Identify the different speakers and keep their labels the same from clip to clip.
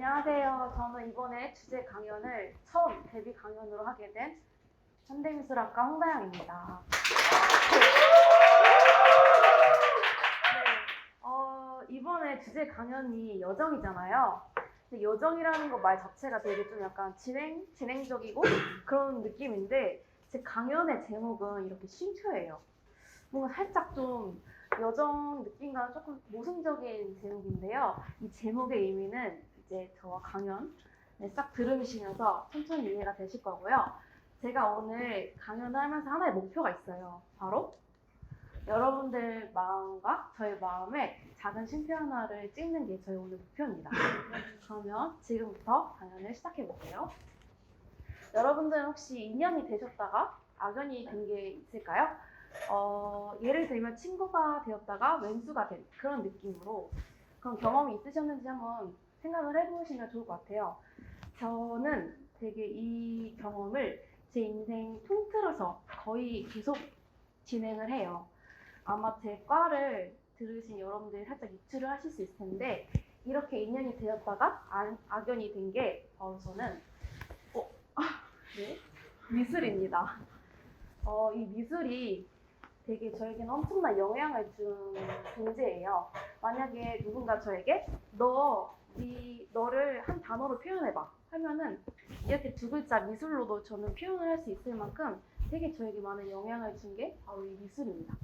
Speaker 1: 안녕하세요. 저는 이번에 주제 강연을 처음 데뷔 강연으로 하게 된 현대미술학과 홍다영입니다. 이번에 주제 강연이 여정이잖아요. 근데 여정이라는 거 말 자체가 되게 좀 약간 진행적이고 그런 느낌인데 제 강연의 제목은 이렇게 쉼표예요. 뭔가 살짝 좀 여정 느낌과 조금 모순적인 제목인데요. 이 제목의 의미는 이제 저와 강연을 싹 들으시면서 천천히 이해가 되실 거고요. 제가 오늘 강연을 하면서 하나의 목표가 있어요. 바로 여러분들 마음과 저의 마음에 작은 쉼표 하나를 찍는 게 저희 오늘 목표입니다. 그러면 지금부터 강연을 시작해 볼게요. 여러분들은 혹시 인연이 되셨다가 악연이 된 게 있을까요? 예를 들면 친구가 되었다가 왼수가 된 그런 느낌으로 그런 경험이 있으셨는지 한번 생각을 해보시면 좋을 것 같아요. 저는 되게 이 경험을 제 인생 통틀어서 거의 계속 진행을 해요. 아마 제 과를 들으신 여러분들이 살짝 유추를 하실 수 있을 텐데 이렇게 인연이 되었다가 악연이 된 게 바로 저는 미술입니다. 이 미술이 되게 저에게는 엄청난 영향을 준 존재예요. 만약에 누군가 저에게 너를 한 단어로 표현해봐 하면은 이렇게 두 글자 미술로도 저는 표현을 할 수 있을 만큼 되게 저에게 많은 영향을 준 게 바로 이 미술입니다.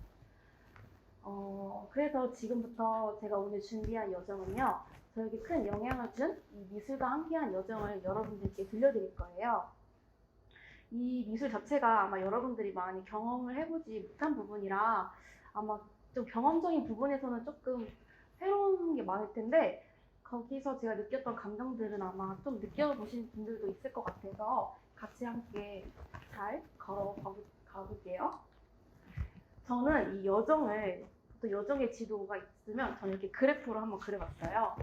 Speaker 1: 그래서 지금부터 제가 오늘 준비한 여정은요, 저에게 큰 영향을 준 이 미술과 함께한 여정을 여러분들께 들려드릴 거예요. 이 미술 자체가 아마 여러분들이 많이 경험을 해보지 못한 부분이라 아마 좀 경험적인 부분에서는 조금 새로운 게 많을 텐데 거기서 제가 느꼈던 감정들은 아마 좀 느껴보신 분들도 있을 것 같아서 같이 함께 잘 가볼게요. 저는 이 여정을 또 여정의 지도가 있으면 저는 이렇게 그래프로 한번 그려봤어요.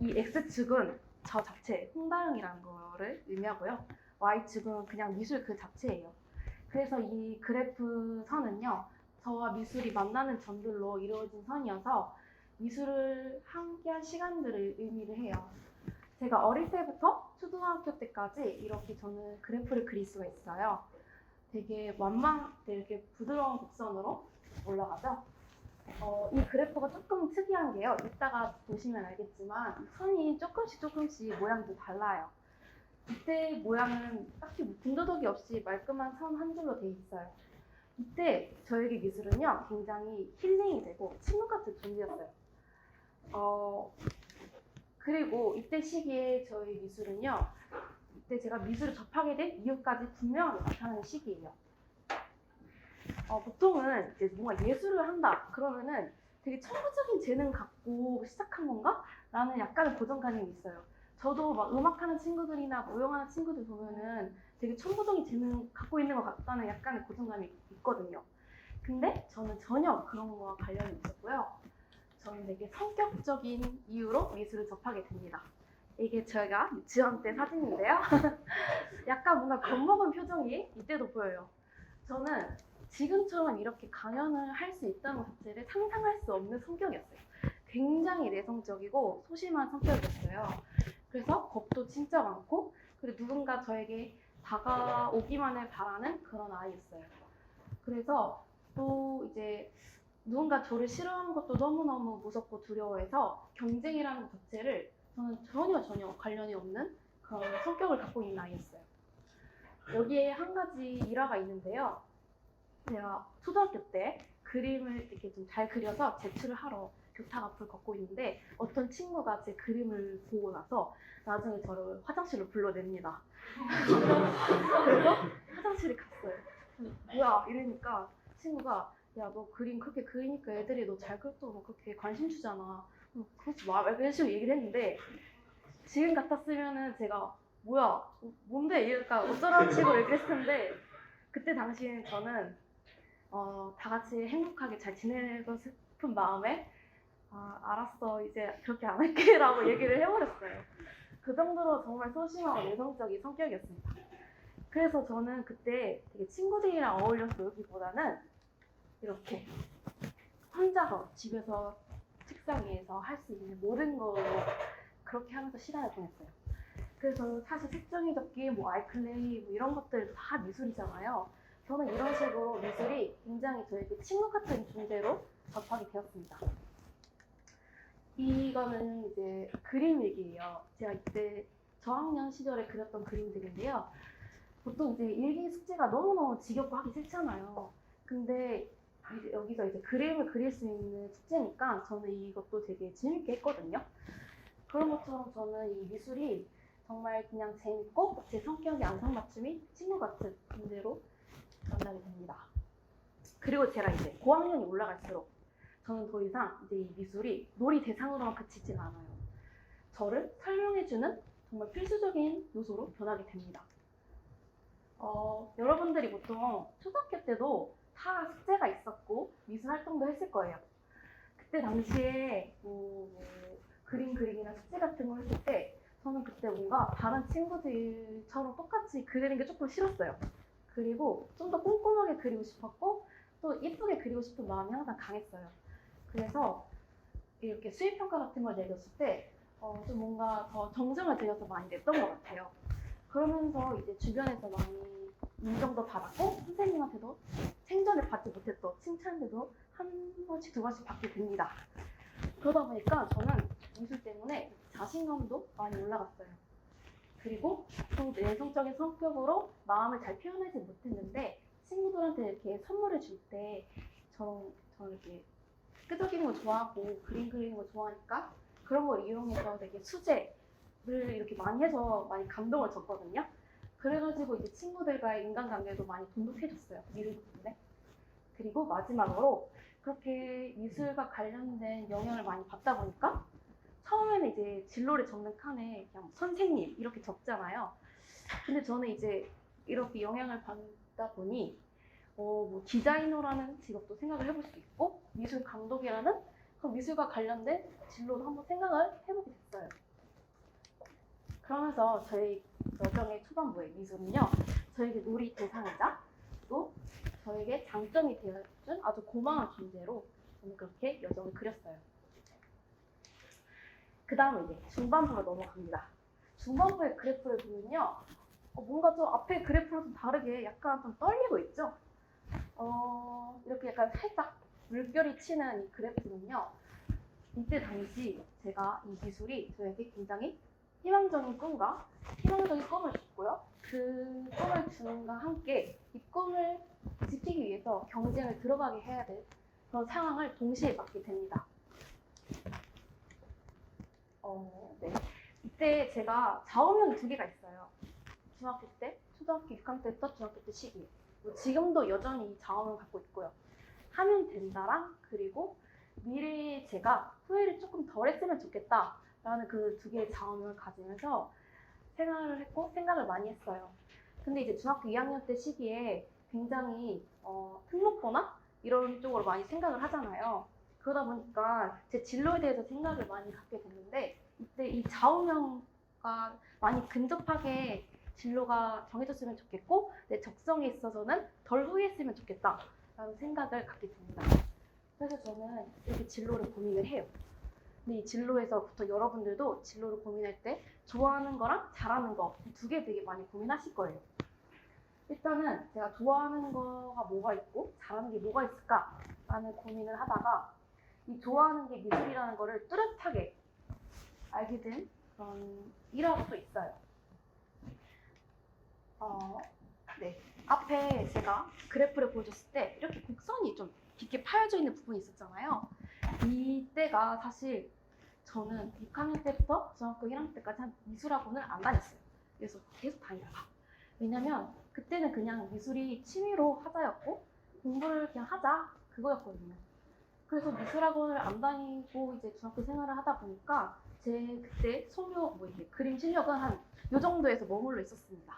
Speaker 1: 이 X축은 저 자체 홍다영이라는 거를 의미하고요. Y축은 그냥 미술 그 자체예요. 그래서 이 그래프 선은요, 저와 미술이 만나는 점들로 이루어진 선이어서 미술을 함께한 시간들을 의미를 해요. 제가 어릴 때부터 초등학교 때까지 이렇게 저는 그래프를 그릴 수가 있어요. 되게 이렇게 부드러운 곡선으로 올라가죠. 이 그래프가 조금 특이한 게요. 이따가 보시면 알겠지만 선이 조금씩 모양도 달라요. 이때 모양은 딱히 군더더기 없이 말끔한 선 한 줄로 돼 있어요. 이때 저에게 미술은요 굉장히 힐링이 되고 친구 같은 존재였어요. 그리고 이때 시기에 저희 미술은요, 이때 제가 미술을 접하게 된 이유까지 분명하게 나타나는 시기예요. 보통은 이제 뭔가 예술을 한다 그러면은 되게 천부적인 재능 갖고 시작한 건가? 라는 약간의 고정관념이 있어요. 저도 막 음악하는 친구들이나 모형하는 친구들 보면은 되게 천부적인 재능 갖고 있는 것 같다는 약간의 고정감이 있거든요. 근데 저는 전혀 그런 거와 관련이 없었고요. 저는 되게 성격적인 이유로 미술을 접하게 됩니다. 이게 제가 유치원 때 사진인데요. 약간 뭔가 겁먹은 표정이 이때도 보여요. 저는 지금처럼 이렇게 강연을 할 수 있다는 것 자체를 상상할 수 없는 성격이었어요. 굉장히 내성적이고 소심한 성격이었어요. 그래서 겁도 진짜 많고 그리고 누군가 저에게 다가오기만을 바라는 그런 아이였어요. 그래서 또 이제 누군가 저를 싫어하는 것도 너무너무 무섭고 두려워해서 경쟁이라는 것 자체를 저는 전혀 관련이 없는 그런 성격을 갖고 있는 아이였어요. 여기에 한 가지 일화가 있는데요. 제가 초등학교 때 그림을 이렇게 좀 잘 그려서 제출을 하러 교탁 앞을 걷고 있는데 어떤 친구가 제 그림을 보고 나서 나중에 저를 화장실로 불러냅니다. 그래서 화장실에 갔어요. 뭐야 이러니까 친구가 야 너 그림 그렇게 그리니까 애들이 너 잘 그렸다고 그렇게 관심 주잖아. 그렇지 마. 이런 식으로 얘기를 했는데 지금 같았으면은 제가 뭐야 뭔데 이러니까 어쩌라는 식으로 얘기를 했을 텐데 그때 당시에 저는 다 같이 행복하게 잘 지내고 싶은 마음에 알았어 이제 그렇게 안 할게 라고 얘기를 해버렸어요. 그 정도로 정말 소심하고 내성적인 성격이었습니다. 그래서 저는 그때 되게 친구들이랑 어울려서 놀기보다는 이렇게 혼자서 집에서 책상 위에서 할 수 있는 모든 걸로 그렇게 하면서 시간을 보냈어요. 그래서 사실 색종이 접기, 뭐 아이클레이 뭐 이런 것들 다 미술이잖아요. 저는 이런 식으로 미술이 굉장히 저에게 친구 같은 존재로 접하게 되었습니다. 이거는 이제 그림 일기예요. 제가 이때 저학년 시절에 그렸던 그림들인데요. 보통 이제 일기 숙제가 너무너무 지겹고 하기 싫잖아요. 근데 이제 여기서 이제 그림을 그릴 수 있는 숙제니까 저는 이것도 되게 재밌게 했거든요. 그런 것처럼 저는 이 미술이 정말 그냥 재밌고 제 성격에 안성맞춤이 친구 같은 존재로 만나게 됩니다. 그리고 제가 이제 고학년이 올라갈수록 저는 더 이상 이제 이 미술이 놀이 대상으로만 그치진 않아요. 저를 설명해주는 정말 필수적인 요소로 변하게 됩니다. 여러분들이 보통 초등학교 때도 다 숙제가 있었고 미술 활동도 했을 거예요. 그때 당시에 그림 그리기나 숙제 같은 거 했을 때 저는 그때 뭔가 다른 친구들처럼 똑같이 그리는 게 조금 싫었어요. 그리고 좀 더 꼼꼼하게 그리고 싶었고 또 예쁘게 그리고 싶은 마음이 항상 강했어요. 그래서 이렇게 수입평가 같은 걸 내렸을 때 좀 뭔가 더 정성을 들여서 많이 냈던 것 같아요. 그러면서 이제 주변에서 많이 인정도 받았고 선생님한테도 생전에 받지 못했던 칭찬들도 한 번씩 두 번씩 받게 됩니다. 그러다 보니까 저는 미술 때문에 자신감도 많이 올라갔어요. 그리고 좀 내성적인 성격으로 마음을 잘 표현하지 못했는데 친구들한테 이렇게 선물을 줄 때 저는 이렇게 끄적이는 거 좋아하고 그림 그리는 거 좋아하니까 그런 걸 이용해서 되게 수제를 이렇게 많이 해서 많이 감동을 줬거든요. 그래가지고 이제 친구들과의 인간관계도 많이 돈독해졌어요. 미술 덕분에. 그리고 마지막으로 그렇게 미술과 관련된 영향을 많이 받다 보니까 처음에는 이제 진로를 적는 칸에 그냥 선생님 이렇게 적잖아요. 근데 저는 이제 이렇게 영향을 받다 보니 뭐 디자이너라는 직업도 생각을 해볼 수 있고 미술 감독이라는 그런 미술과 관련된 진로도 한번 생각을 해보게 됐어요. 그러면서 저희 여정의 초반부의 미술은요, 저에게 놀이 대상이자 또 저에게 장점이 되어준 아주 고마운 존재로 저는 그렇게 여정을 그렸어요. 그 다음에 이제 중반부로 넘어갑니다. 중반부의 그래프를 보면요, 뭔가 좀 앞에 그래프로 좀 다르게 약간 좀 떨리고 있죠? 이렇게 약간 살짝 물결이 치는 이 그래프는요, 이때 당시 제가 이 미술이 저에게 굉장히 희망적인 꿈과 희망적인 꿈을 줬고요. 그 꿈을 주는과 함께 이 꿈을 지키기 위해서 경쟁을 들어가게 해야 될 그런 상황을 동시에 맞게 됩니다. 네. 이때 제가 좌우명이 두 개가 있어요. 중학교 때, 초등학교 6학년 때부터 중학교 때 시기에. 지금도 여전히 이 좌우명 갖고 있고요. 하면 된다랑 그리고 미래에 제가 후회를 조금 덜 했으면 좋겠다라는 그 두 개의 좌우명을 가지면서 생활을 했고 생각을 많이 했어요. 근데 이제 중학교 2학년 때 시기에 굉장히 특목고나 이런 쪽으로 많이 생각을 하잖아요. 그러다 보니까 제 진로에 대해서 생각을 많이 갖게 됐는데 이때 이 좌우명과 많이 근접하게 진로가 정해졌으면 좋겠고 내 적성에 있어서는 덜 후회했으면 좋겠다라는 생각을 갖게 됩니다. 그래서 저는 이렇게 진로를 고민을 해요. 근데 이 진로에서부터 여러분들도 진로를 고민할 때 좋아하는 거랑 잘하는 거 두 개 되게 많이 고민하실 거예요. 일단은 제가 좋아하는 거가 뭐가 있고 잘하는 게 뭐가 있을까라는 고민을 하다가 이 좋아하는 게 미술이라는 거를 뚜렷하게 알게 된 그런 일화도 있어요. 네. 앞에 제가 그래프를 보여줬을 때 이렇게 곡선이 좀 깊게 파여져 있는 부분이 있었잖아요. 이때가 사실 저는 6학년 때부터 중학교 1학년 때까지 한 미술학원을 안 다녔어요. 그래서 계속 다니다가. 왜냐면 그때는 그냥 미술이 취미로 하자였고 공부를 그냥 하자 그거였거든요. 그래서 미술학원을 안 다니고 이제 중학교 생활을 하다 보니까 제 그때 소묘 이게 그림 실력은 한 요 정도에서 머물러 있었습니다.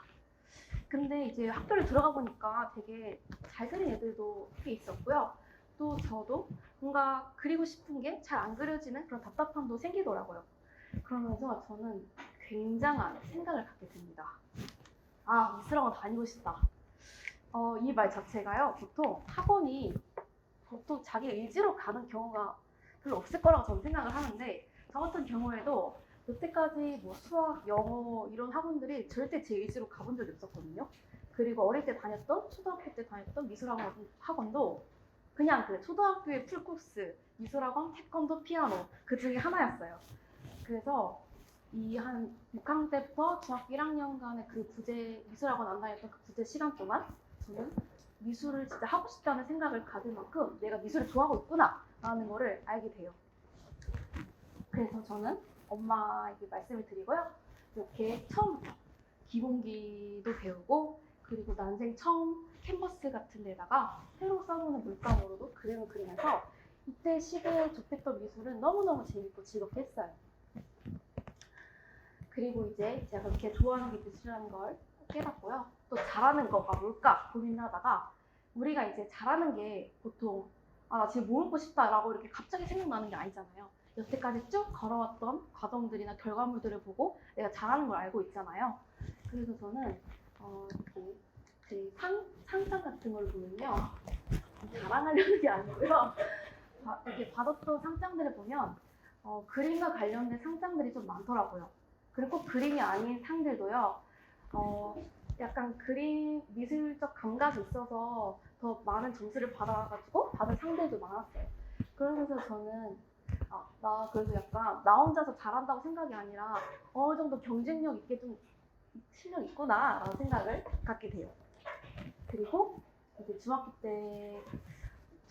Speaker 1: 근데 이제 학교를 들어가 보니까 되게 잘 그린 애들도 꽤 있었고요. 또 저도 뭔가 그리고 싶은 게 잘 안 그려지는 그런 답답함도 생기더라고요. 그러면서 저는 굉장한 생각을 갖게 됩니다. 아, 미술학원 다니고 싶다. 이 말 자체가요, 보통 학원이 보통 자기 의지로 가는 경우가 별로 없을 거라고 저는 생각을 하는데 저 같은 경우에도 여태까지 뭐 수학, 영어 이런 학원들이 절대 제 의지로 가본 적이 없었거든요. 그리고 어릴 때 다녔던, 초등학교 때 다녔던 미술학원도 그냥 그 초등학교의 풀코스, 미술학원, 태권도, 피아노 그 중에 하나였어요. 그래서 이 한 6학년 때부터 중학교 1학년간의 그 부재, 미술학원 안 다녔던 그 부재 시간 동안 저는 미술을 진짜 하고 싶다는 생각을 가질 만큼 내가 미술을 좋아하고 있구나 라는 거를 알게 돼요. 그래서 저는 엄마에게 말씀을 드리고요. 이렇게 처음부터 기본기도 배우고 그리고 난생 처음 캔버스 같은 데다가 새로 써보는 물감으로도 그림을 그리면서 이때 시대에 접했던 미술은 너무너무 재밌고 즐겁게 했어요. 그리고 이제 제가 그렇게 좋아하는 게 미술이라는 걸 깨닫고요. 또 잘하는 거가 뭘까 고민하다가 우리가 이제 잘하는 게 보통 나 지금 뭐 먹고 싶다라고 이렇게 갑자기 생각나는 게 아니잖아요. 여태까지 쭉 걸어왔던 과정들이나 결과물들을 보고 내가 잘하는 걸 알고 있잖아요. 그래서 저는 제 상장 같은 걸 보면요. 자랑하려는 게 아니고요. 이렇게 받았던 상장들을 보면 그림과 관련된 상장들이 좀 많더라고요. 그리고 꼭 그림이 아닌 상들도요. 약간 그림 미술적 감각이 있어서 더 많은 점수를 받아가지고 받은 상들도 많았어요. 그러면서 저는 나 그래도 약간 나 혼자서 잘한다고 생각이 아니라 어느 정도 경쟁력 있게 좀 실력 있구나 라는 생각을 갖게 돼요. 그리고 이제 중학교 때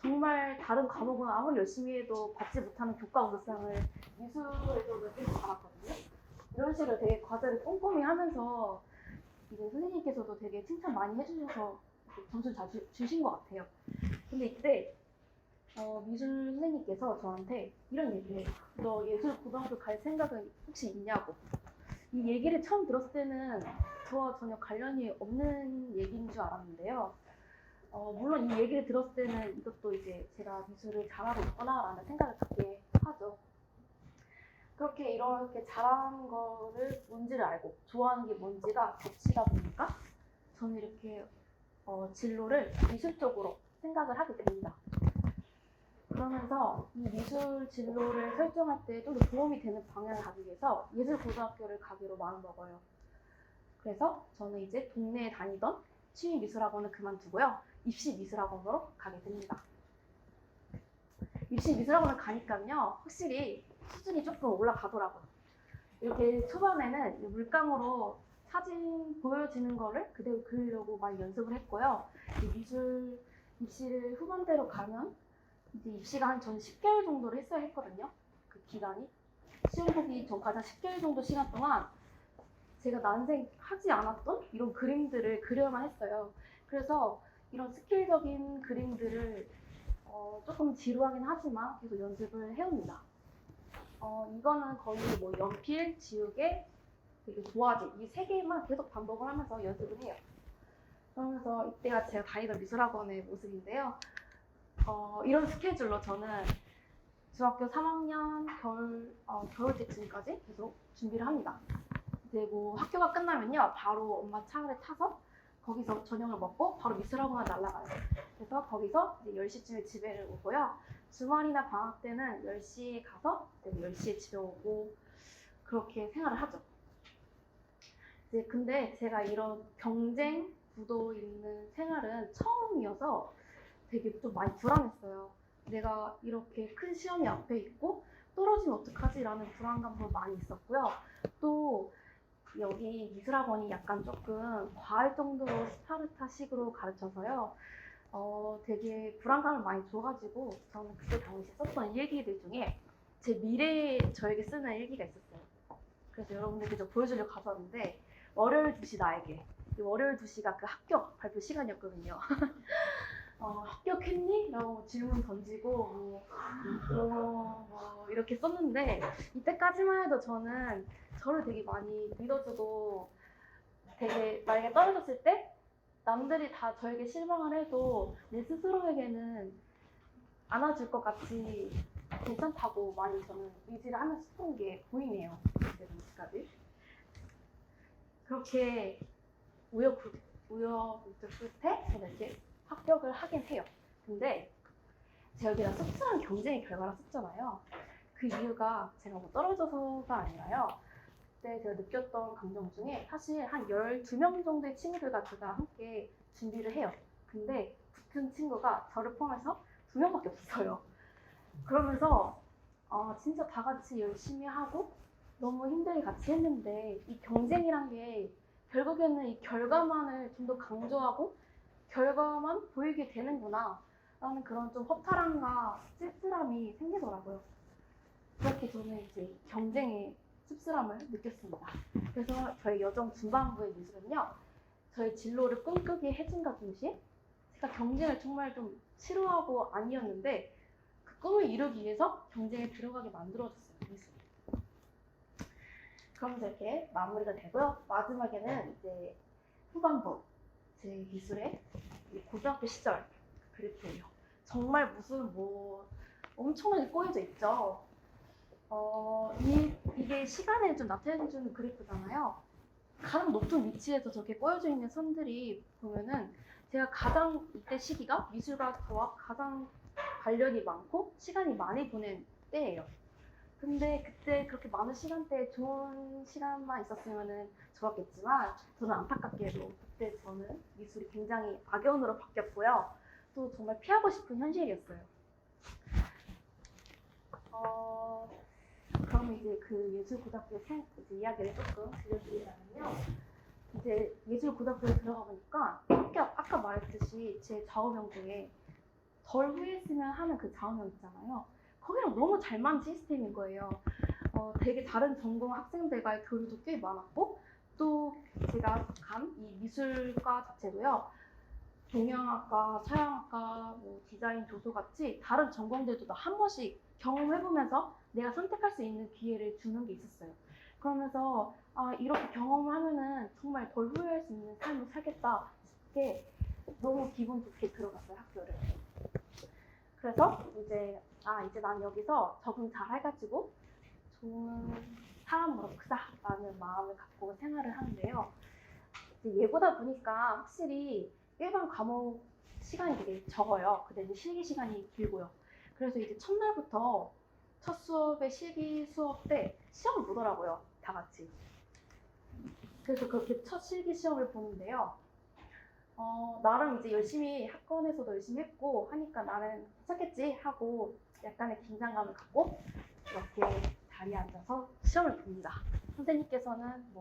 Speaker 1: 정말 다른 과목은 아무리 열심히 해도 받지 못하는 교과 우수상을 미술에서는 계속 받았거든요. 이런 식으로 되게 과제를 꼼꼼히 하면서 이제 선생님께서도 되게 칭찬 많이 해주셔서 점수를 잘 주신 것 같아요. 근데 이때 미술 선생님께서 저한테 이런 얘기를 해요. 너 예술 고등학교 갈 생각은 혹시 있냐고. 이 얘기를 처음 들었을 때는 저와 전혀 관련이 없는 얘기인 줄 알았는데요. 물론 이 얘기를 들었을 때는 이것도 이제 제가 미술을 잘하고 있구나라는 생각을 갖게 하죠. 그렇게 이렇게 잘하는 거를 뭔지를 알고 좋아하는 게 뭔지가 겹치다 보니까 저는 이렇게 진로를 미술적으로 생각을 하게 됩니다. 그러면서 이 미술 진로를 설정할 때 좀 더 도움이 되는 방향을 가기 위해서 예술고등학교를 가기로 마음먹어요. 그래서 저는 이제 동네에 다니던 취미미술학원을 그만두고요. 입시미술학원으로 가게 됩니다. 입시미술학원을 가니까요. 확실히 수준이 조금 올라가더라고요. 이렇게 초반에는 물감으로 사진 보여지는 거를 그대로 그리려고 많이 연습을 했고요. 미술 입시를 후반대로 가면 이제 입시가 한 전 10개월 정도를 했어야 했거든요. 그 기간이. 시험 보기 전까지 한 10개월 정도 시간 동안 제가 난생 하지 않았던 이런 그림들을 그려야만 했어요. 그래서 이런 스킬적인 그림들을 조금 지루하긴 하지만 계속 연습을 해옵니다. 이거는 거의 뭐 연필, 지우개, 그리고 도화지 이 세 개만 계속 반복을 하면서 연습을 해요. 그러면서 이때가 제가 다니던 미술학원의 모습인데요. 이런 스케줄로 저는 중학교 3학년 겨울 때쯤까지 계속 준비를 합니다. 이제 뭐 학교가 끝나면요, 바로 엄마 차를 타서 거기서 저녁을 먹고 바로 미술학원을 날아가요. 그래서 거기서 이제 10시쯤에 집에 오고요. 주말이나 방학 때는 10시에 가서 10시에 집에 오고 그렇게 생활을 하죠. 이제 근데 제가 이런 경쟁 구도 있는 생활은 처음이어서 되게 좀 많이 불안했어요. 내가 이렇게 큰 시험이 앞에 있고 떨어지면 어떡하지라는 불안감도 많이 있었고요. 또 여기 미술학원이 약간 조금 과할 정도로 스파르타식으로 가르쳐서요. 되게 불안감을 많이 줘가지고 저는 그때 당시 썼던 일기들 중에 제 미래에 저에게 쓰는 일기가 있었어요. 그래서 여러분들께 좀 보여주려고 가져왔는데 월요일 2시 나에게. 월요일 2시가 그 합격 발표 시간이었거든요. 합격했니? 라고 질문 던지고 뭐 이렇게 썼는데 이때까지만 해도 저는 저를 되게 많이 믿어주고 되게 만약에 떨어졌을 때 남들이 다 저에게 실망을 해도 내 스스로에게는 안아줄 것 같이 괜찮다고 많이 저는 의지를 하면서 썼던 게 보이네요. 그때 당시까지. 그렇게 우여곡절 끝에 제가 이렇게 합격을 하긴 해요. 근데 제가 여기다 씁쓸한 경쟁의 결과라 썼잖아요. 그 이유가 제가 뭐 떨어져서가 아니라요. 그때 제가 느꼈던 감정 중에 사실 한 12명 정도의 친구들과 제가 함께 준비를 해요. 근데 붙은 친구가 저를 포함해서 2명밖에 없어요. 그러면서 진짜 다 같이 열심히 하고 너무 힘들게 같이 했는데 이 경쟁이란 게 결국에는 이 결과만을 좀 더 강조하고 결과만 보이게 되는구나 라는 그런 좀 허탈함과 씁쓸함이 생기더라고요. 그렇게 저는 이제 경쟁의 씁쓸함을 느꼈습니다. 그래서 저희 여정 중반부의 미술은요, 저의 진로를 꿈꾸게 해준과 동시에 제가 경쟁을 정말 좀 싫어하고 아니었는데 그 꿈을 이루기 위해서 경쟁에 들어가게 만들어줬어요, 미술이. 그러면서 이렇게 마무리가 되고요. 마지막에는 이제 후반부 제 미술의 고등학교 시절 그래프예요. 정말 무슨 뭐 엄청나게 꼬여져 있죠. 이게 시간을 좀 나타내주는 그래프잖아요. 가장 높은 위치에서 저렇게 꼬여져 있는 선들이 보면은 제가 가장 이때 시기가 미술과 저와 가장 관련이 많고 시간이 많이 보낸 때예요. 근데 그때 그렇게 많은 시간대에 좋은 시간만 있었으면 좋았겠지만 저는 안타깝게도 그때 저는 미술이 굉장히 악연으로 바뀌었고요. 또 정말 피하고 싶은 현실이었어요. 그럼 이제 그 예술고등학교 이제 이야기를 조금 들려드리자면요. 이제 예술고등학교에 들어가 보니까 아까 말했듯이 제 좌우명 중에 덜 후회했으면 하는 그 좌우명 있잖아요. 거기랑 너무 잘 맞는 시스템인 거예요. 되게 다른 전공 학생들과의 교류도 꽤 많았고 또 제가 간 이 미술과 자체도요. 동양학과, 서양학과, 뭐 디자인, 조소 같이 다른 전공들도 한 번씩 경험해보면서 내가 선택할 수 있는 기회를 주는 게 있었어요. 그러면서 이렇게 경험을 하면은 정말 덜 후회할 수 있는 삶을 살겠다 싶게 너무 기분 좋게 들어갔어요, 학교를. 그래서 이제 난 여기서 적응 잘 해가지고 좋은 사람으로 크자라는 마음을 갖고 생활을 하는데요. 이제 예고다 보니까 확실히 일반 과목 시간이 되게 적어요. 근데 이제 실기 시간이 길고요. 그래서 이제 첫날부터 첫 수업의 실기 수업 때 시험을 보더라고요, 다 같이. 그래서 그렇게 첫 실기 시험을 보는데요. 나름 이제 열심히 학원에서도 열심히 했고 하니까 나는 괜찮겠지 하고 약간의 긴장감을 갖고 이렇게 자리에 앉아서 시험을 봅니다. 선생님께서는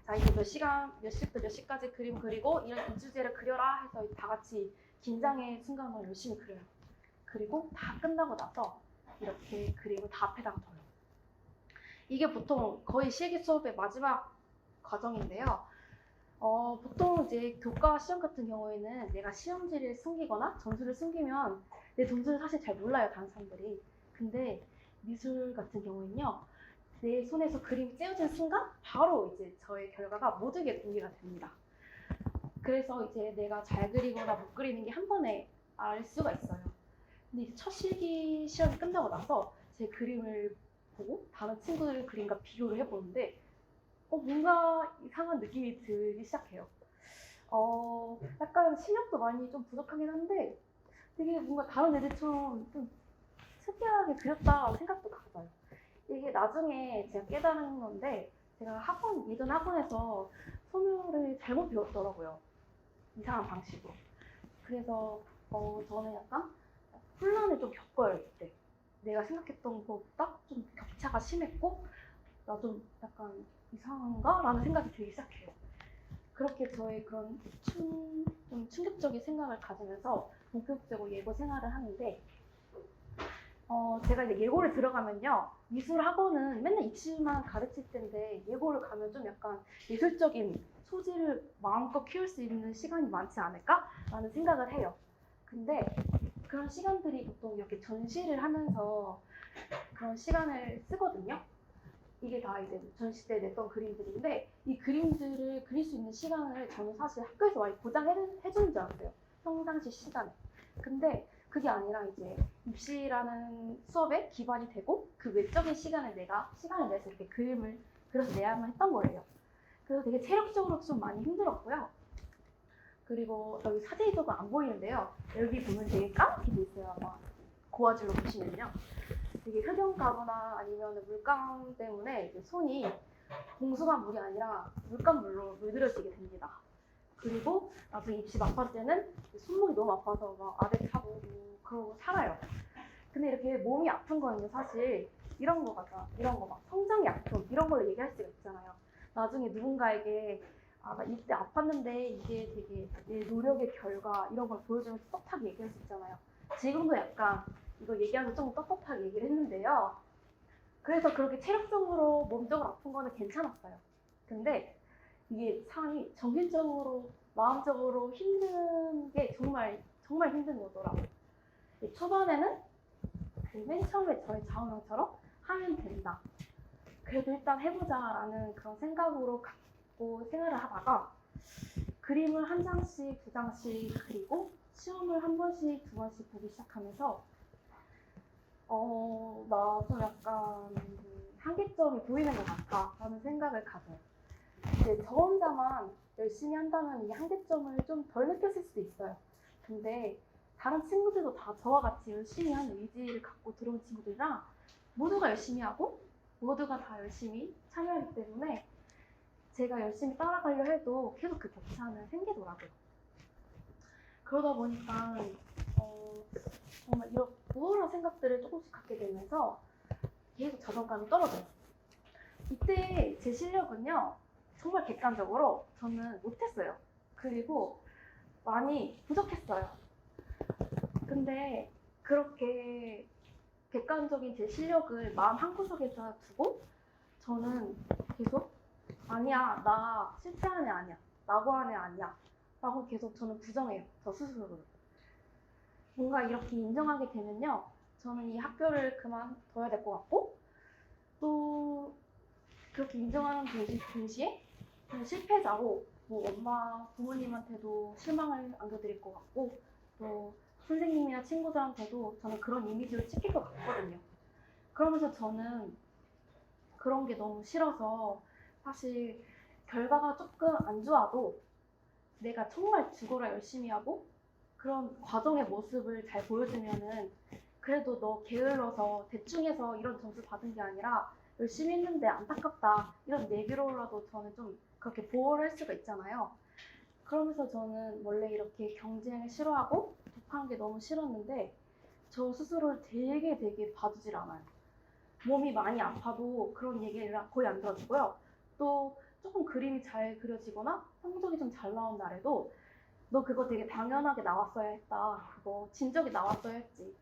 Speaker 1: 자 이제 몇 시부터 몇 시까지 그림 그리고 이런 이 주제를 그려라 해서 다 같이 긴장의 순간을 열심히 그려요. 그리고 다 끝나고 나서 이렇게 그림을 다 앞에다가 둬요. 이게 보통 거의 실기 수업의 마지막 과정인데요. 보통 이제 교과 시험 같은 경우에는 내가 시험지를 숨기거나 점수를 숨기면 내 점수를 사실 잘 몰라요, 다른 사람들이. 근데 미술 같은 경우에는요, 내 손에서 그림이 찌워진 순간 바로 이제 저의 결과가 모두에게 공개가 됩니다. 그래서 이제 내가 잘 그리거나 못 그리는 게 한 번에 알 수가 있어요. 근데 이제 첫 실기 시험이 끝나고 나서 제 그림을 보고 다른 친구들 그림과 비교를 해보는데 뭔가 이상한 느낌이 들기 시작해요. 약간 실력도 많이 좀 부족하긴 한데 되게 뭔가 다른 애들처럼 좀 특이하게 그렸다라는 생각도 가져요. 이게 나중에 제가 깨달은 건데 제가 예전 학원에서 소묘를 잘못 배웠더라고요. 이상한 방식으로. 그래서 저는 약간 혼란을 좀 겪어요, 이때. 내가 생각했던 것보다 좀 격차가 심했고 나 좀 약간 이상한가? 라는 생각이 들기 시작해요. 그렇게 저의 그런 좀 충격적인 생각을 가지면서 본격적으로 예고 생활을 하는데 제가 이제 예고를 들어가면요. 미술 학원은 맨날 입시만 가르칠 텐데 예고를 가면 좀 약간 예술적인 소질을 마음껏 키울 수 있는 시간이 많지 않을까라는 생각을 해요. 근데 그런 시간들이 보통 이렇게 전시를 하면서 그런 시간을 쓰거든요. 이게 다 이제 전시 때 냈던 그림들인데 이 그림들을 그릴 수 있는 시간을 저는 사실 학교에서 많이 보장해주는 줄 알았어요. 평상시 시간에. 근데 그게 아니라 이제 입시라는 수업에 기반이 되고 그 외적인 시간을 내가 시간을 내서 이렇게 그림을 그려서 내야만 했던 거예요. 그래서 되게 체력적으로 좀 많이 힘들었고요. 그리고 여기 사진이 조금 안 보이는데요. 여기 보면 되게 까맣게 돼 있어요. 아마 고화질로 보시면요. 되게 흡연가루나 아니면 물감 때문에 이제 손이 봉숭아 물이 아니라 물감물로 물들여지게 됩니다. 그리고 나중에 입시 막판 때는 손목이 너무 아파서 막 아대 타고 그러고 살아요. 근데 이렇게 몸이 아픈 거는요, 사실 이런 거 같아. 이런 거 막 성장약품 이런 걸로 얘기할 수가 있잖아요. 나중에 누군가에게 나 이때 아팠는데 이게 되게 내 노력의 결과 이런 걸 보여주면 떳떳하게 얘기할 수 있잖아요. 지금도 약간 이거 얘기하면 좀 떳떳하게 얘기를 했는데요. 그래서 그렇게 체력적으로 몸적으로 아픈 거는 괜찮았어요. 근데 이게 사람이 정신적으로 마음적으로 힘든 게 정말 정말 힘든 거더라고요. 초반에는 맨 처음에 저의 좌우명처럼 하면 된다. 그래도 일단 해보자라는 그런 생각으로 갖고 생활을 하다가 그림을 한 장씩, 두 장씩 그리고 시험을 한 번씩, 두 번씩 보기 시작하면서 나 좀 약간 한계점이 보이는 것 같다라는 생각을 가져요. 이제 저 혼자만 열심히 한다면 이 한계점을 좀 덜 느꼈을 수도 있어요. 근데 다른 친구들도 다 저와 같이 열심히 하는 의지를 갖고 들어온 친구들이랑 모두가 열심히 하고 모두가 다 열심히 참여하기 때문에 제가 열심히 따라가려 해도 계속 그 격차는 생기더라고요. 그러다 보니까 정말 이런 우울한 생각들을 조금씩 갖게 되면서 계속 자존감이 떨어져요. 이때 제 실력은요, 정말 객관적으로 저는 못했어요. 그리고 많이 부족했어요. 근데 그렇게 객관적인 제 실력을 마음 한구석에다 두고 저는 계속 아니야, 나 실패하는 애 아니야, 낙오하는 애 아니야 라고 계속 저는 부정해요, 저 스스로를. 뭔가 이렇게 인정하게 되면요, 저는 이 학교를 그만둬야 될 것 같고 또 그렇게 인정하는 동시에 실패자로 뭐 엄마, 부모님한테도 실망을 안겨드릴 것 같고 또 선생님이나 친구들한테도 저는 그런 이미지로 찍힐 것 같거든요. 그러면서 저는 그런 게 너무 싫어서 사실 결과가 조금 안 좋아도 내가 정말 죽어라 열심히 하고 그런 과정의 모습을 잘 보여주면은 그래도 너 게을러서 대충 해서 이런 점수 받은 게 아니라 열심히 했는데 안타깝다 이런 얘기로라도 저는 좀 그렇게 보호를 할 수가 있잖아요. 그러면서 저는 원래 이렇게 경쟁을 싫어하고 독한 게 너무 싫었는데 저 스스로를 되게 봐주질 않아요. 몸이 많이 아파도 그런 얘기를 거의 안 들어주고요. 또 조금 그림이 잘 그려지거나 성적이 좀 잘 나온 날에도 너 그거 되게 당연하게 나왔어야 했다. 그거 진적이 나왔어야 했지.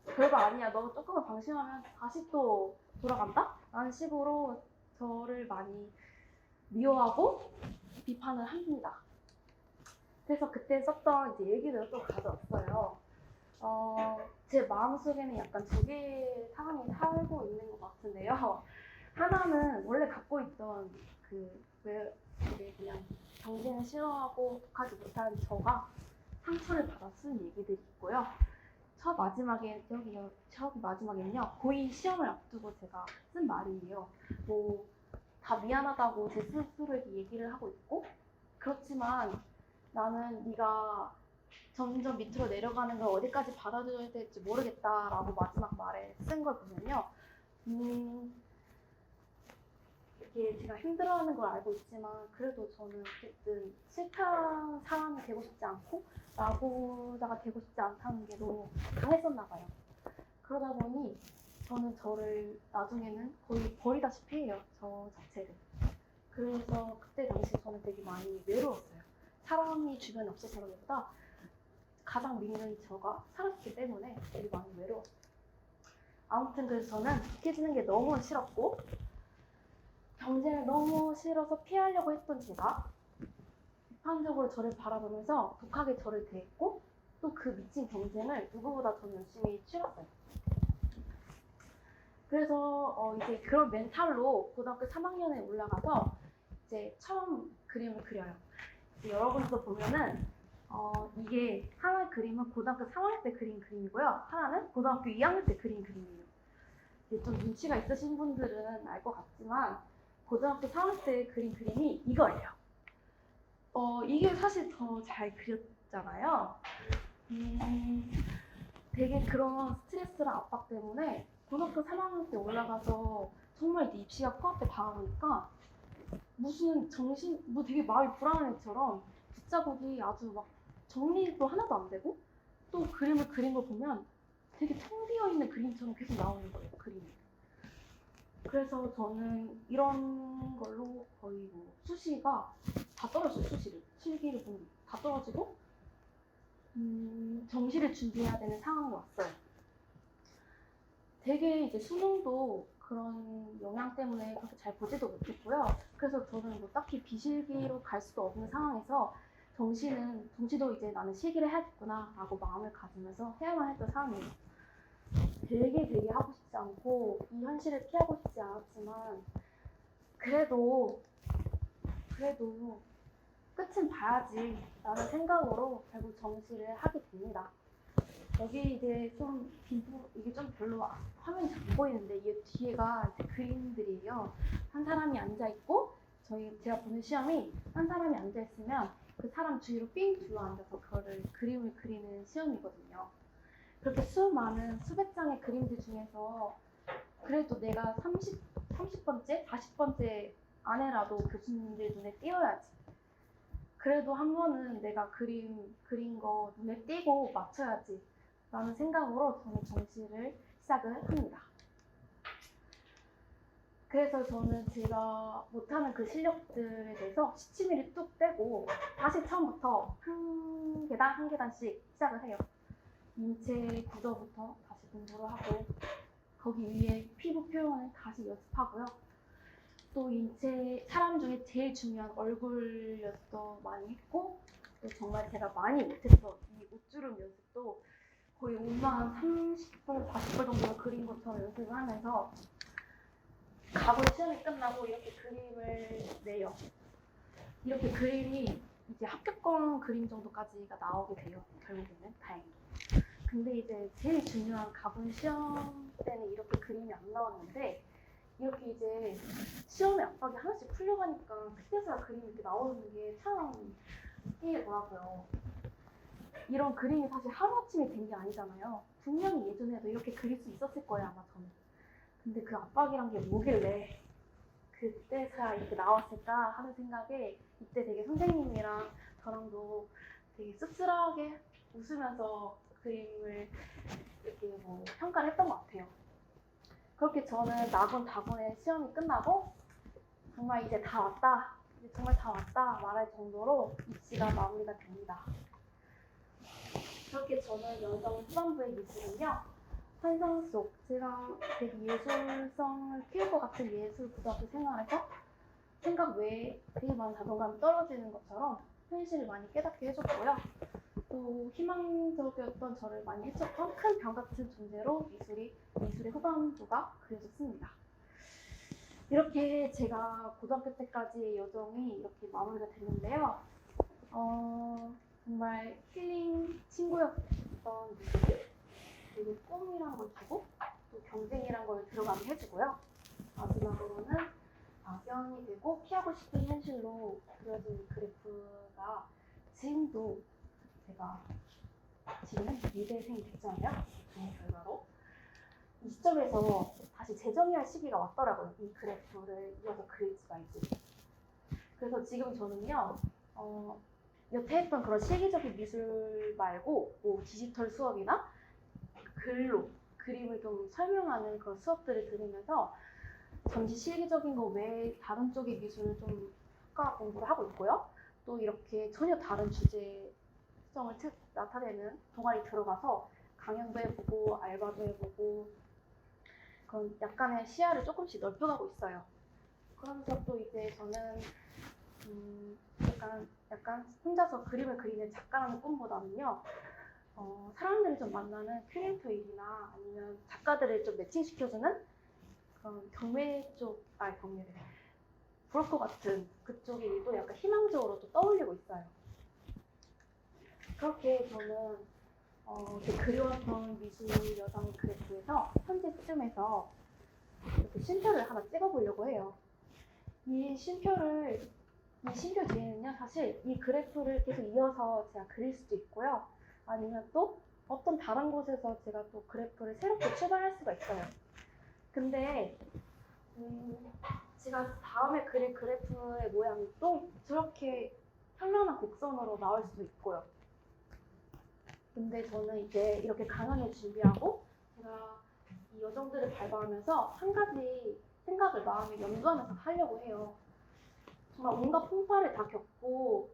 Speaker 1: 별거 아니야. 너 조금만 방심하면 다시 또 돌아간다? 라는 식으로 저를 많이 미워하고 비판을 합니다. 그래서 그때 썼던 이제 얘기를 또 가져왔어요. 제 마음속에는 약간 두 개의 상황이 살고 있는 것 같은데요. 하나는 원래 갖고 있던 왜 그냥 경쟁을 싫어하고 독하지 못한 저가 상처를 받아 쓴 얘기들이 있고요. 마지막에는요, 고2 시험을 앞두고 제가 쓴 말이에요. 뭐, 다 미안하다고 제 스스로에게 얘기를 하고 있고, 그렇지만 나는 네가 점점 밑으로 내려가는 걸 어디까지 받아줘야 될지 모르겠다라고 마지막 말에 쓴 걸 보면요. 이게 제가 힘들어하는 걸 알고 있지만 그래도 저는 어쨌든 실패한 사람이 되고 싶지 않고 낙오자가 되고 싶지 않다는 게 너무 강했었나 봐요. 그러다 보니 저는 저를 나중에는 거의 버리다시피 해요, 저 자체를. 그래서 그때 당시 저는 되게 많이 외로웠어요. 사람이 주변에 없어서라기보다 가장 믿는 저가 사라졌기 때문에 되게 많이 외로웠어요. 아무튼 그래서 저는 독해지는 게 너무 싫었고 경쟁을 너무 싫어서 피하려고 했던 제가 비판적으로 저를 바라보면서 독하게 저를 대했고 또 그 미친 경쟁을 누구보다 더 열심히 치렀어요. 그래서 이제 그런 멘탈로 고등학교 3학년에 올라가서 이제 처음 그림을 그려요. 여러분도 보면은 이게 하나의 그림은 고등학교 3학년 때 그린 그림이고요. 하나는 고등학교 2학년 때 그린 그림이에요. 이제 좀 눈치가 있으신 분들은 알 것 같지만 고등학교 3학년 때 그린 그림이 이거예요. 이게 사실 더 잘 그렸잖아요. 되게 그런 스트레스랑 압박 때문에 고등학교 3학년 때 올라가서 정말 이제 입시가 코앞에 다가오니까 무슨 뭐 되게 마음이 불안한 애처럼 붓자국이 아주 막 정리도 하나도 안 되고 또 그림을 그린 걸 보면 되게 텅 비어 있는 그림처럼 계속 나오는 거예요, 그림이. 그래서 저는 이런 걸로 거의 뭐 수시가 다 떨어졌어요, 수시를. 실기를 보면 다 떨어지고 정시를 준비해야 되는 상황이 왔어요. 되게 이제 수능도 그런 영향 때문에 그렇게 잘 보지도 못했고요. 그래서 저는 뭐 딱히 비실기로 갈 수도 없는 상황에서 정시도 이제 나는 실기를 해야겠구나 라고 마음을 가지면서 해야만 했던 상황이에요. 되게 하고 싶지 않고 이 현실을 피하고 싶지 않았지만 그래도 끝은 봐야지 라는 생각으로 결국 정시를 하게 됩니다. 여기 이제 좀 이게 좀 별로 화면이 잘 안 보이는데 이 뒤에가 이제 그림들이에요. 한 사람이 앉아 있고 제가 보는 시험이 한 사람이 앉아 있으면 그 사람 주위로 삥 둘러 앉아서 그림을 그리는 시험이거든요. 그렇게 수많은 수백 장의 그림들 중에서 그래도 내가 30번째, 40번째 안에라도 교수님들 눈에 띄어야지. 그래도 한 번은 내가 그린 거 눈에 띄고 맞춰야지 라는 생각으로 저는 정시를 시작을 합니다. 그래서 저는 제가 못하는 그 실력들에 대해서 시치미를 뚝 떼고 다시 처음부터 한 계단씩 시작을 해요. 인체 구조부터 다시 공부를 하고 거기 위에 피부 표현을 다시 연습하고요. 또 사람 중에 제일 중요한 얼굴 연습도 많이 했고 또 정말 제가 많이 못해서 이 옷주름 연습도 거의 옷만 한 30번, 40번 정도 그린 것처럼 연습을 하면서 가고 시험이 끝나고 이렇게 그림을 내요. 이렇게 그림이 이제 합격권 그림 정도까지가 나오게 돼요. 결국에는 다행히. 근데 이제 제일 중요한 가분 시험 때는 이렇게 그림이 안 나왔는데 이렇게 이제 시험의 압박이 하나씩 풀려가니까 그때서야 그림이 이렇게 나오는 게 참 웃기더라고요. 이런 그림이 사실 하루아침에 된 게 아니잖아요. 분명히 예전에도 이렇게 그릴 수 있었을 거예요, 아마 저는. 근데 그 압박이란 게 뭐길래 그때서야 이렇게 나왔을까 하는 생각에 이때 되게 선생님이랑 저랑도 되게 씁쓸하게 웃으면서 그림을 이렇게 뭐 평가를 했던 것 같아요. 그렇게 저는 나곤다곤의 시험이 끝나고 정말 이제 다 왔다, 정말 다 왔다 말할 정도로 입시가 마무리가 됩니다. 그렇게 저는 여정 후반부의 미술은요, 환상 속 제가 되게 예술성을 키울 것 같은 예술 고등학교 생활에서 생각 외에 되게 많은 자존감이 떨어지는 것처럼 현실을 많이 깨닫게 해줬고요. 또 희망적이었던 저를 많이 해쳤던 큰 벽 같은 존재로 미술의 후반부가 그려졌습니다. 이렇게 제가 고등학교 때까지의 여정이 이렇게 마무리가 됐는데요. 정말 힐링 친구였던 미술이 그리고 꿈이란 걸 주고 또 경쟁이란 걸 들어가게 해주고요. 마지막으로는 막연히 되고 피하고 싶은 현실로 그려진 그래프가 지금도 제가 지금은 미대생이 됐잖아요. 그 결과로 이 시점에서 다시 재정의할 시기가 왔더라고요. 이 그래프를 이어서 그릴지 말지. 그래서 지금 저는요, 여태 했던 그런 실기적인 미술 말고 뭐 디지털 수업이나 글로 그림을 좀 설명하는 그런 수업들을 들으면서 잠시 실기적인 거 외에 다른 쪽의 미술을 좀 효과 공부를 하고 있고요. 또 이렇게 전혀 다른 주제의 특성을 나타내는 동아리 들어가서 강연도 해보고 알바도 해보고 그런 약간의 시야를 조금씩 넓혀가고 있어요. 그러면서 또 이제 저는 약간 혼자서 그림을 그리는 작가라는 꿈보다는요, 사람들을 좀 만나는 큐레이터 일이나 아니면 작가들을 좀 매칭시켜주는 그런 브로커 같은 그쪽의 일도 약간 희망적으로 또 떠올리고 있어요. 그렇게 저는 그려왔던 미술 여정 그래프에서 현재 시점에서 이렇게 쉼표를 하나 찍어보려고 해요. 이 쉼표 뒤에는요, 사실 이 그래프를 계속 이어서 제가 그릴 수도 있고요. 아니면 또 어떤 다른 곳에서 제가 또 그래프를 새롭게 출발할 수가 있어요. 근데 제가 다음에 그릴 그래프의 모양이 또 저렇게 현란한 곡선으로 나올 수도 있고요. 근데 저는 이제 이렇게 강하게 준비하고 제가 이 여정들을 밟아가면서 한 가지 생각을 마음에 염두하면서 하려고 해요. 정말 온갖 풍파를 다 겪고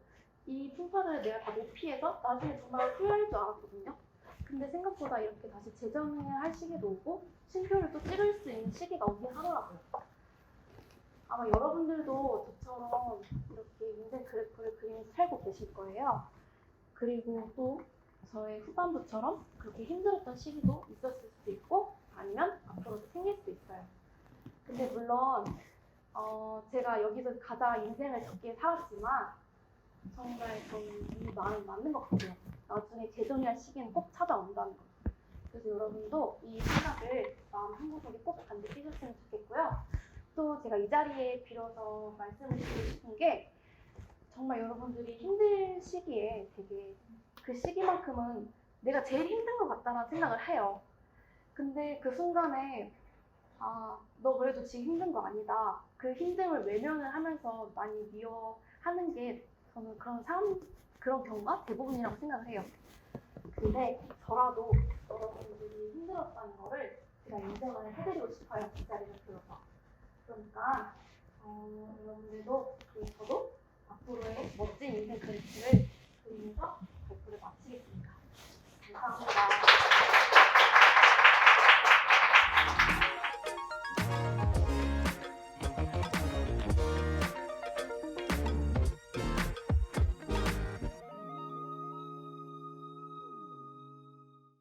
Speaker 1: 이 풍파를 내가 다 못 피해서 나중에 정말 후회할 줄 알았거든요. 근데 생각보다 이렇게 다시 재정해야 할 시기도 오고 쉼표를 또 찍을 수 있는 시기가 오긴 하더라고요. 아마 여러분들도 저처럼 이렇게 인생 그래프를 그리면서 살고 계실 거예요. 그리고 또 저의 후반부처럼 그렇게 힘들었던 시기도 있었을 수도 있고 아니면 앞으로도 생길 수도 있어요. 근데 물론 제가 여기서 가장 인생을 적게 살았지만 정말 저는 이 마음이 맞는 것 같아요. 나중에 재정의할 시기는 꼭 찾아온다는 거. 그래서 여러분도 이 생각을 마음 한구석에 꼭 반드시 하셨으면 좋겠고요. 또 제가 이 자리에 빌어서 말씀을 드리고 싶은 게 정말 여러분들이 힘들 시기에 되게 그 시기만큼은 내가 제일 힘든 것 같다는 생각을 해요. 근데 그 순간에 너 그래도 지금 힘든 거 아니다. 그 힘듦을 외면을 하면서 많이 미워하는 게 저는 그런 경우가 대부분이라고 생각을 해요. 근데 저라도 여러분들이 힘들었다는 거를 제가 인정을 해드리고 싶어요. 이 자리를 빌어서. 그러니까 여러분들도 저도 앞으로의 멋진 인생 그래프를 그리면서 발표를 마치겠습니다. 감사합니다.